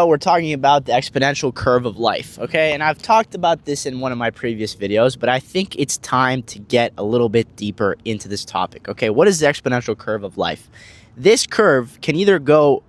We're talking about the exponential curve of life, okay? And I've talked about this in one of my previous videos, but I think it's time to get a little bit deeper into this topic, okay? What is the exponential curve of life? This curve can either go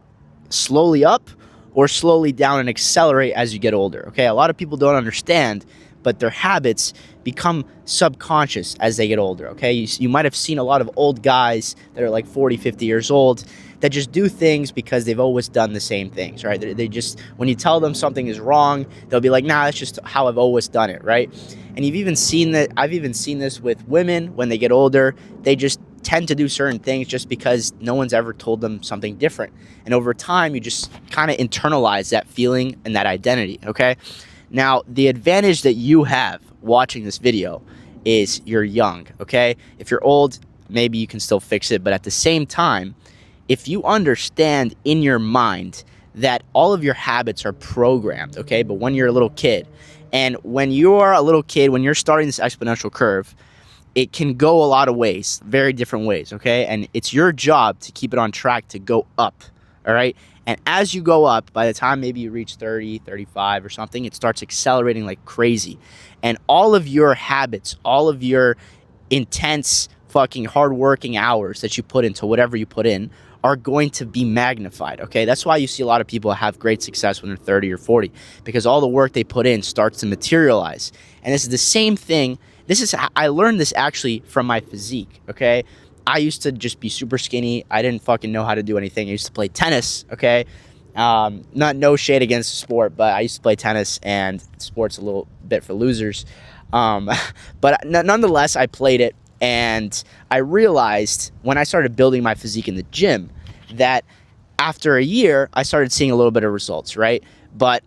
slowly up or slowly down and accelerate as you get older, okay? A lot of people don't understand, but their habits become subconscious as they get older, okay? You might have seen a lot of old guys that are like 40, 50 years old that just do things because they've always done the same things, right? They just, when you tell them something is wrong, they'll be like, nah, that's just how I've always done it, right? And you've even seen that, I've even seen this with women when they get older. They just tend to do certain things just because no one's ever told them something different. And over time, you just kind of internalize that feeling and that identity, okay? Now, the advantage that you have watching this video is you're young, okay? If you're old, maybe you can still fix it, but at the same time, if you understand in your mind that all of your habits are programmed, okay? But when you're a little kid, and when you're a little kid, when you're starting this exponential curve, it can go a lot of ways, very different ways, okay? And it's your job to keep it on track to go up, all right? And as you go up, by the time maybe you reach 30, 35 or something, it starts accelerating like crazy. And all of your habits, all of your intense fucking hardworking hours that you put into whatever you put in are going to be magnified, okay? That's why you see a lot of people have great success when they're 30 or 40, because all the work they put in starts to materialize. And this is the same thing. I learned this actually from my physique, okay? I used to just be super skinny. I didn't fucking know how to do anything. I used to play tennis, okay? No shade against the sport, but I used to play tennis, and sport's a little bit for losers. But nonetheless, I played it, and I realized when I started building my physique in the gym that after a year, I started seeing a little bit of results, right? But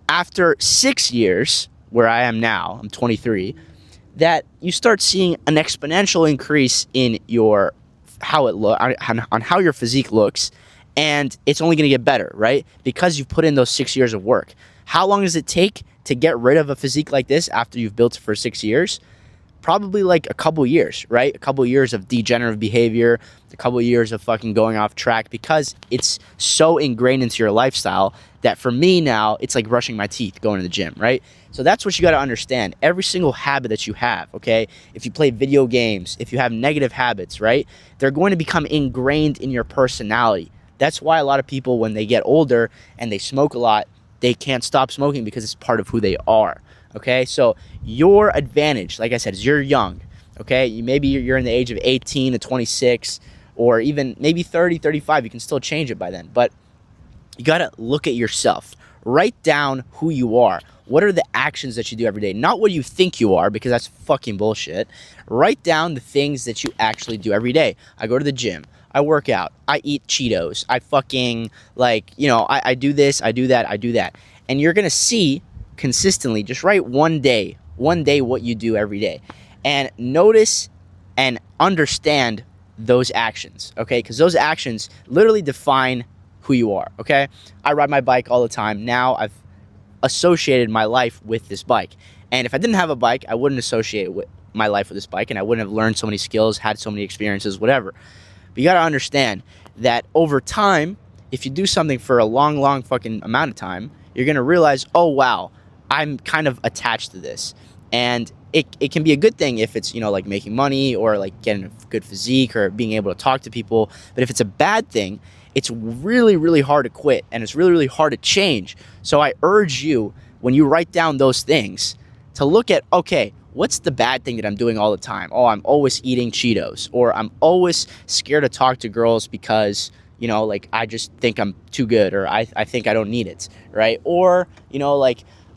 after 6 years, where I am now, I'm 23, that you start seeing an exponential increase in your on how your physique looks, and it's only going to get better, right? Because you've put in those 6 years of work. How long does it take to get rid of a physique like this after you've built it for 6 years? Probably like a couple years, right? A couple years of degenerative behavior, a couple years of fucking going off track, because it's so ingrained into your lifestyle that for me now, it's like brushing my teeth, going to the gym, right? So that's what you got to understand. Every single habit that you have, okay? If you play video games, if you have negative habits, right? They're going to become ingrained in your personality. That's why a lot of people, when they get older and they smoke a lot, they can't stop smoking because it's part of who they are. Okay, so your advantage, like I said, is you're young, okay? Maybe you're in the age of 18 to 26, or even maybe 30, 35. You can still change it by then, but you got to look at yourself. Write down who you are. What are the actions that you do every day? Not what you think you are, because that's fucking bullshit. Write down the things that you actually do every day. I go to the gym. I work out. I eat Cheetos. I fucking, I do this, I do that, I do that. And you're going to see consistently, just write one day what you do every day, and notice and understand those actions, okay? Because those actions literally define who you are, okay? I ride my bike all the time. Now I've associated my life with this bike, and if I didn't have a bike, I wouldn't associate my life with this bike, and I wouldn't have learned so many skills, had so many experiences, whatever. But you got to understand that over time, if you do something for a long fucking amount of time, you're going to realize, oh wow, I'm kind of attached to this. And it can be a good thing if it's, like making money, or like getting a good physique, or being able to talk to people. But if it's a bad thing, it's really hard to quit, and it's really hard to change. So I urge you, when you write down those things, to look at, okay, what's the bad thing that I'm doing all the time? Oh, I'm always eating Cheetos, or I'm always scared to talk to girls because, I just think I'm too good, or I think I don't need it, right? Or,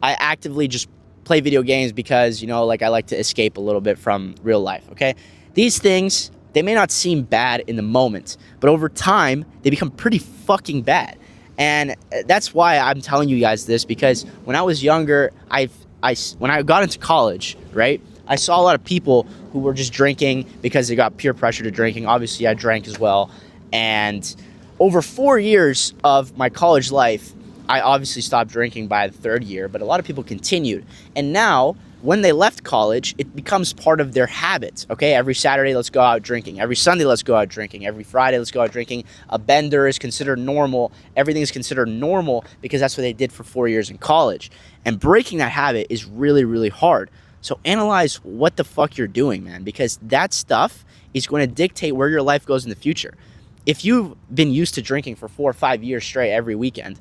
I actively just play video games because, I like to escape a little bit from real life, okay? These things, they may not seem bad in the moment, but over time, they become pretty fucking bad. And that's why I'm telling you guys this, because when I was younger, when I got into college, right, I saw a lot of people who were just drinking because they got peer pressure to drinking. Obviously, I drank as well. And over 4 years of my college life, I obviously stopped drinking by the third year, but a lot of people continued. And now, when they left college, it becomes part of their habits, okay? Every Saturday, let's go out drinking. Every Sunday, let's go out drinking. Every Friday, let's go out drinking. A bender is considered normal. Everything is considered normal because that's what they did for 4 years in college. And breaking that habit is really, really hard. So analyze what the fuck you're doing, man, because that stuff is going to dictate where your life goes in the future. If you've been used to drinking for 4 or 5 years straight every weekend,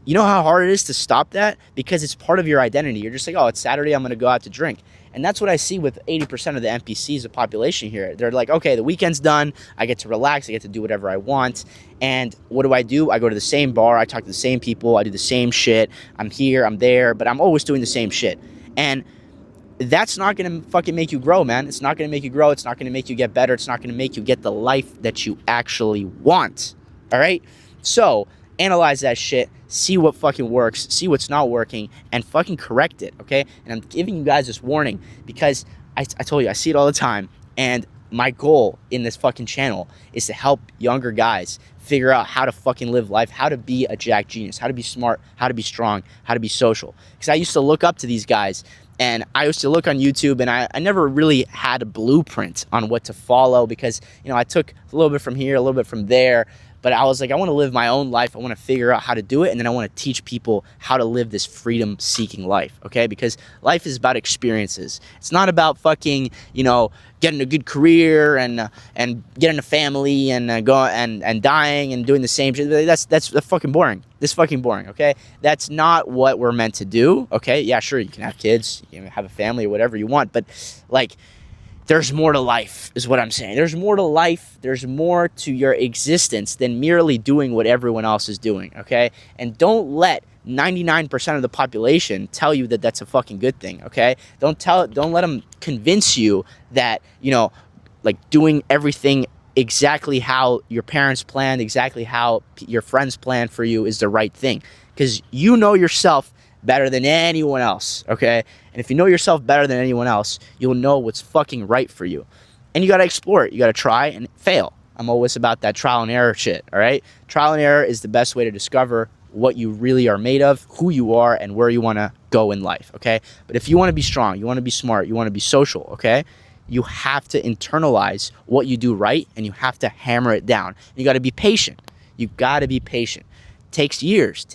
you know how hard it is to stop that? Because it's part of your identity. You're just like, oh, it's Saturday, I'm going to go out to drink. And that's what I see with 80% of the NPCs, the population here. They're like, okay, the weekend's done. I get to relax. I get to do whatever I want. And what do? I go to the same bar. I talk to the same people. I do the same shit. I'm here, I'm there, but I'm always doing the same shit. And that's not going to fucking make you grow, man. It's not going to make you grow. It's not going to make you get better. It's not going to make you get the life that you actually want. All right? So analyze that shit, see what fucking works, see what's not working, and fucking correct it, okay? And I'm giving you guys this warning because I told you, I see it all the time, and my goal in this fucking channel is to help younger guys figure out how to fucking live life, how to be a jack genius, how to be smart, how to be strong, how to be social. Because I used to look up to these guys, and I used to look on YouTube, and I never really had a blueprint on what to follow because, you know, I took a little bit from here, a little bit from there, but I was like, I want to live my own life. I want to figure out how to do it. And then I want to teach people how to live this freedom-seeking life, okay? Because life is about experiences. It's not about fucking, you know, getting a good career and getting a family and dying and doing the same shit. That's fucking boring. This fucking boring, okay? That's not what we're meant to do, okay? Yeah, sure, you can have kids, you can have a family or whatever you want, but like, there's more to life, is what I'm saying. There's more to life. There's more to your existence than merely doing what everyone else is doing, okay? And don't let 99% of the population tell you that that's a fucking good thing, okay? Don't let them convince you that, you know, like doing everything exactly how your parents planned, exactly how your friends planned for you is the right thing. Because you know yourself better than anyone else, okay? And if you know yourself better than anyone else, you'll know what's fucking right for you. And you gotta explore it. You gotta try and fail. I'm always about that trial and error shit, all right? Trial and error is the best way to discover what you really are made of, who you are, and where you wanna go in life, okay? But if you wanna be strong, you wanna be smart, you wanna be social, okay? You have to internalize what you do right, and you have to hammer it down. You gotta be patient. You gotta be patient. Takes years,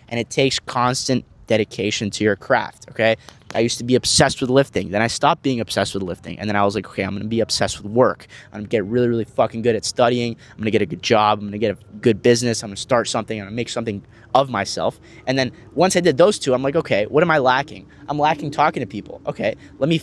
and it takes constant dedication to your craft, okay? I used to be obsessed with lifting. Then I stopped being obsessed with lifting. And then I was like, okay, I'm going to be obsessed with work. I'm going to get really, really fucking good at studying. I'm going to get a good job. I'm going to get a good business. I'm going to start something. I'm going to make something of myself. And then once I did those two, I'm like, okay, what am I lacking? I'm lacking talking to people. Okay, let me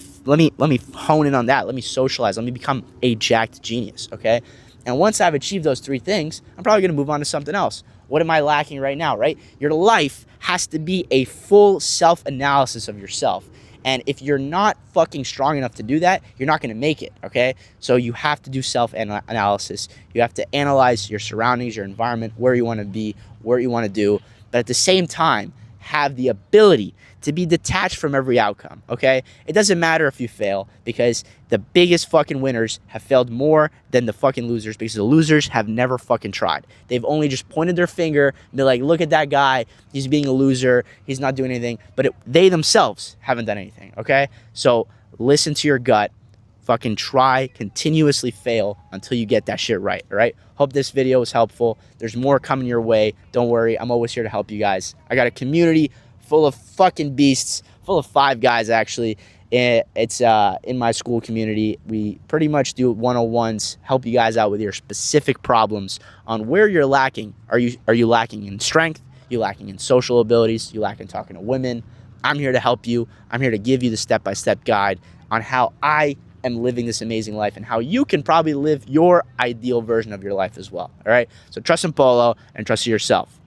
hone in on that. Let me socialize. Let me become a jacked genius, okay? And once I've achieved those three things, I'm probably going to move on to something else. What am I lacking right now, right? Your life has to be a full self-analysis of yourself. And if you're not fucking strong enough to do that, you're not going to make it, okay? So you have to do self-analysis. You have to analyze your surroundings, your environment, where you want to be, what you want to do. But at the same time, have the ability to be detached from every outcome, okay? It doesn't matter if you fail because the biggest fucking winners have failed more than the fucking losers because the losers have never fucking tried. They've only just pointed their finger and be like, look at that guy, he's being a loser, he's not doing anything, but they themselves haven't done anything, okay? So listen to your gut, fucking try, continuously fail until you get that shit right, all right? Hope this video was helpful. There's more coming your way. Don't worry, I'm always here to help you guys. I got a community full of fucking beasts, full of 5 guys actually. It's in my school community. We pretty much do 101s, help you guys out with your specific problems on where you're lacking. Are you lacking in strength? You lacking in social abilities? You lacking talking to women? I'm here to help you. I'm here to give you the step-by-step guide on how I am living this amazing life and how you can probably live your ideal version of your life as well. All right? So trust in Polo and trust in yourself.